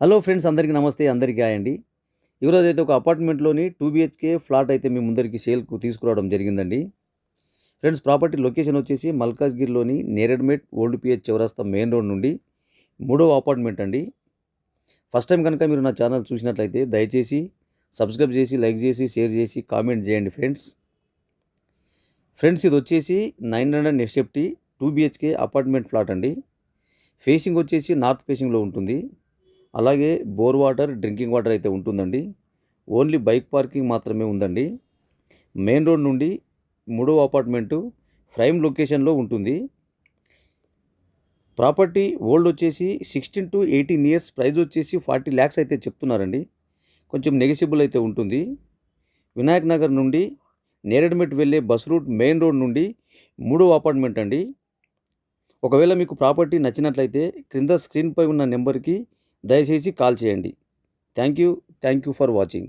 Hello friends, అందరికీ నమస్తే. అందరికీ హాయ్ అండి. ఈరోజైతే ఒక అపార్ట్మెంట్‌లోని 2 బీహెచ్‌కే ఫ్లాట్ అయితే మీ ముందరికి సేల్‌కు తీసుకురావడం జరిగిందండి. ఫ్రెండ్స్, ప్రాపర్టీ లొకేషన్ వచ్చేసి మల్కాజ్గిరిలోని నేరెడ్మెట్ ఓల్డ్ పిహెచ్ చౌరస్తా మెయిన్ రోడ్ నుండి మూడవ అపార్ట్మెంట్ అండి. ఫస్ట్ టైం కనుక మీరు నా ఛానల్ చూసినట్లయితే దయచేసి సబ్స్క్రైబ్ చేసి, లైక్ చేసి, షేర్ చేసి, కామెంట్ చేయండి ఫ్రెండ్స్. ఫ్రెండ్స్, ఇది వచ్చేసి 900 ఎస్ఎఫ్టీ 2 బీహెచ్‌కే అపార్ట్మెంట్ ఫ్లాట్ అండి. ఫేసింగ్ వచ్చేసి నార్త్ ఫేసింగ్‌లో ఉంటుంది. అలాగే బోర్ వాటర్, డ్రింకింగ్ వాటర్ అయితే ఉంటుందండి. ఓన్లీ బైక్ పార్కింగ్ మాత్రమే ఉందండి. మెయిన్ రోడ్ నుండి మూడవ అపార్ట్మెంటు ప్రైమ్ లొకేషన్లో ఉంటుంది. ప్రాపర్టీ ఓల్డ్ వచ్చేసి 16 to 18 ఇయర్స్, ప్రైస్ వచ్చేసి 40 lakhs అయితే చెప్తున్నారండి. కొంచెం నెగోషియబుల్ అయితే ఉంటుంది. వినాయక్ నగర్ నుండి నేరెడ్మెట్ వెళ్ళే బస్ రూట్ మెయిన్ రోడ్ నుండి మూడవ అపార్ట్మెంట్ అండి. ఒకవేళ మీకు ప్రాపర్టీ నచ్చినట్లయితే క్రింద స్క్రీన్పై ఉన్న నెంబర్కి దయచేసి కాల్ చేయండి. Thank you for watching.